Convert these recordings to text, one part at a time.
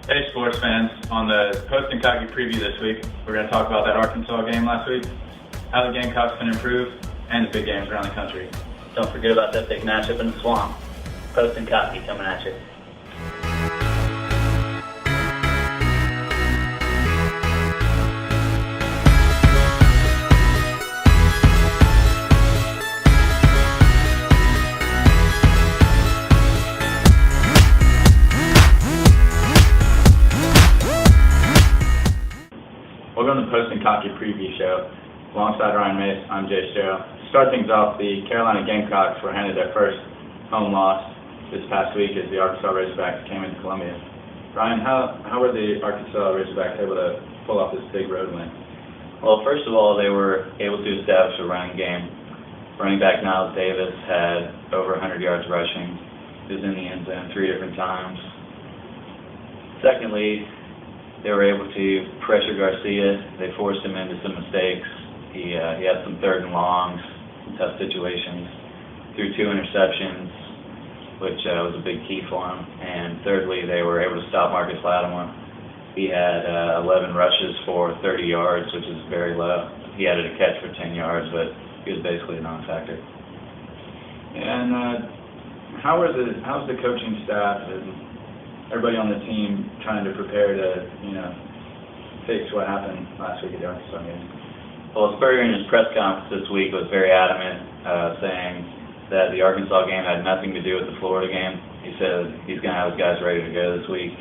Hey sports fans, on the post-Kentucky preview this week, we're going to talk about that Arkansas game last week, how the Gamecocks can improve, and the big games around the country. Don't forget about that big matchup in the Swamp. Post-Kentucky coming at you. Welcome to the Post-Kentucky preview show. Alongside Ryan Mace, I'm Jace, Jarrell. To start things off, the Carolina Gamecocks were handed their first home loss this past week as the Arkansas Razorbacks came into Columbia. Ryan, how were the Arkansas Razorbacks able to pull off this big road win? Well, first of all, they were able to establish a running game. Running back Niles Davis had over 100 yards rushing. He was in the end zone 3 different times. Secondly, they were able to pressure Garcia. They forced him into some mistakes. He had some third and longs, some tough situations. Threw 2 interceptions, which was a big key for him. And thirdly, they were able to stop Marcus Lattimore. He had 11 rushes for 30 yards, which is very low. He added a catch for 10 yards, but he was basically a non-factor. And how's the coaching staff and everybody on the team trying to prepare to, fix what happened last week at the Arkansas game? Well, Spurrier in his press conference this week was very adamant, saying that the Arkansas game had nothing to do with the Florida game. He said he's going to have his guys ready to go this week.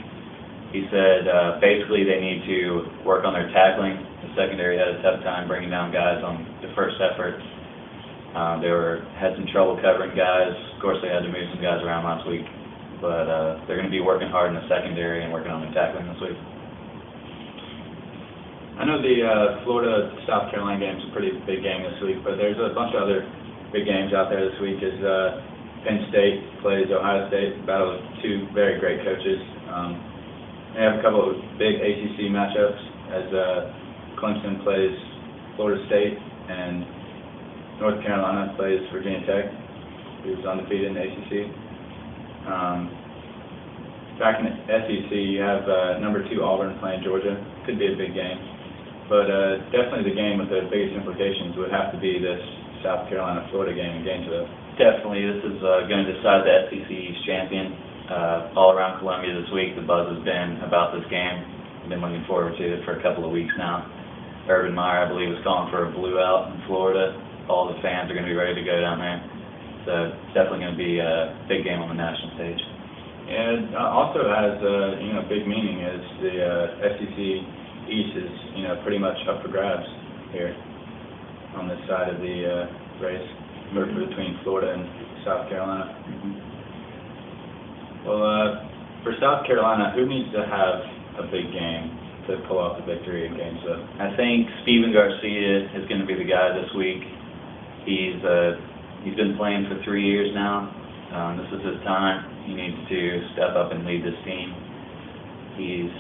He said basically they need to work on their tackling. The secondary had a tough time bringing down guys on the first effort. They had some trouble covering guys. Of course, they had to move some guys around last week. But they're going to be working hard in the secondary and working on their tackling this week. I know the Florida-South Carolina game is a pretty big game this week, but there's a bunch of other big games out there this week as Penn State plays Ohio State, battle of 2 very great coaches. They have a couple of big ACC matchups as Clemson plays Florida State and North Carolina plays Virginia Tech, who's undefeated in the ACC. Back in the SEC, you have number 2 Auburn playing Georgia. Could be a big game, but definitely the game with the biggest implications would have to be this South Carolina-Florida game in Gainesville. Definitely, this is going to decide the SEC East champion. All around Columbia this week, the buzz has been about this game. I've been looking forward to it for a couple of weeks now. Urban Meyer, I believe, is calling for a blue out in Florida. All the fans are going to be ready to go down there. So it's definitely going to be a big game on the national stage. And also has big meaning as the SEC East is pretty much up for grabs here on this side of the race between Florida and South Carolina. Mm-hmm. Well, for South Carolina, who needs to have a big game to pull off the victory in Gainesville? I think Steven Garcia is going to be the guy this week. He's been playing for 3 years now. This is his time. He needs to step up and lead this team. He's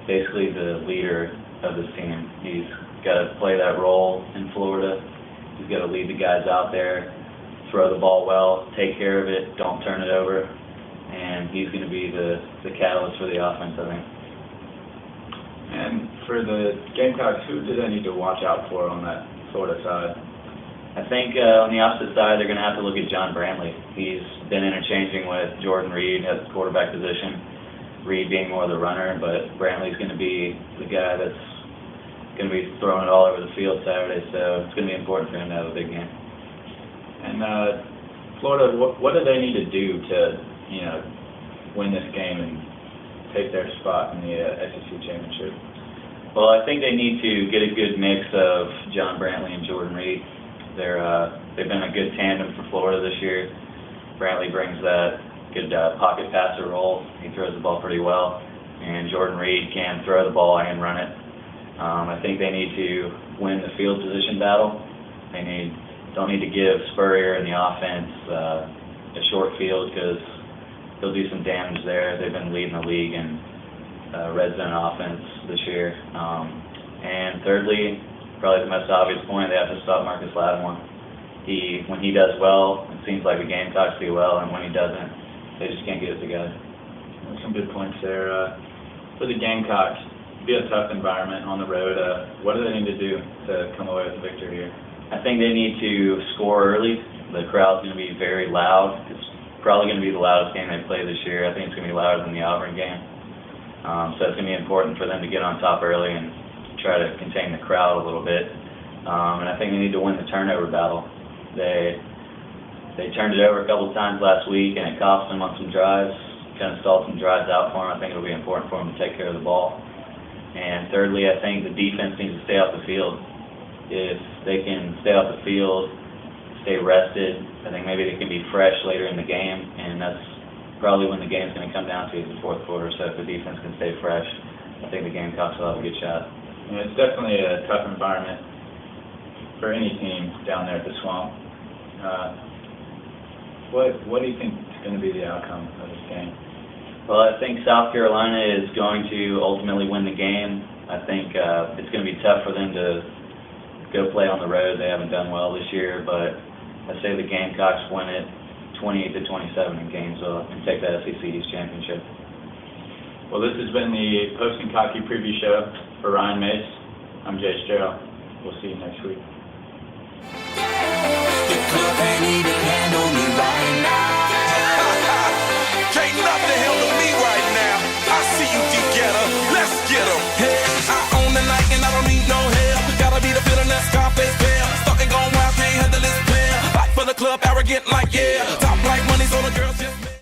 basically the leader of this team. He's got to play that role in Florida. He's got to lead the guys out there, throw the ball well, take care of it, don't turn it over, and he's going to be the catalyst for the offense, I think. And for the Gamecocks, who do they need to watch out for on that Florida side? I think on the opposite side, they're going to have to look at John Brantley. He's been interchanging with Jordan Reed at the quarterback position, Reed being more of the runner, but Brantley's going to be the guy that's going to be throwing it all over the field Saturday, so it's going to be important for him to have a big game. And Florida, what do they need to do to, win this game and take their spot in the SEC championship? Well, I think they need to get a good mix of John Brantley and Jordan Reed. They've been a good tandem for Florida this year. Brantley brings that good pocket passer role. He throws the ball pretty well, and Jordan Reed can throw the ball and run it. I think they need to win the field position battle. They don't need to give Spurrier and the offense a short field because they'll do some damage there. They've been leading the league in red zone offense this year. And thirdly, probably the most obvious point, they have to stop Marcus Lattimore. When he does well, it seems like the Gamecocks do well, and when he doesn't, they just can't get it together. Some good points there. For the Gamecocks, be a tough environment on the road. What do they need to do to come away with a victory here? I think they need to score early. The crowd's going to be very loud. It's probably going to be the loudest game they play this year. I think it's going to be louder than the Auburn game. So it's going to be important for them to get on top early and try to contain the crowd a little bit. And I think they need to win the turnover battle. They turned it over a couple of times last week, and it cost them on some drives. Kind of stalled some drives out for them. I think it'll be important for them to take care of the ball. And thirdly, I think the defense needs to stay off the field. If they can stay off the field, stay rested, I think maybe they can be fresh later in the game, and that's probably when the game's going to come down to is the fourth quarter. So if the defense can stay fresh, I think the Gamecocks will have a good shot. Yeah, it's definitely a tough environment for any team down there at the Swamp. What do you think is going to be the outcome of this game? Well, I think South Carolina is going to ultimately win the game. I think it's going to be tough for them to go play on the road. They haven't done well this year, but I say the Gamecocks win it 28-27 in Gainesville and take the SEC East Championship. Well, this has been the Post and Cocky Preview Show for Ryan Mace. I'm Jace Jarrell. We'll see you next week.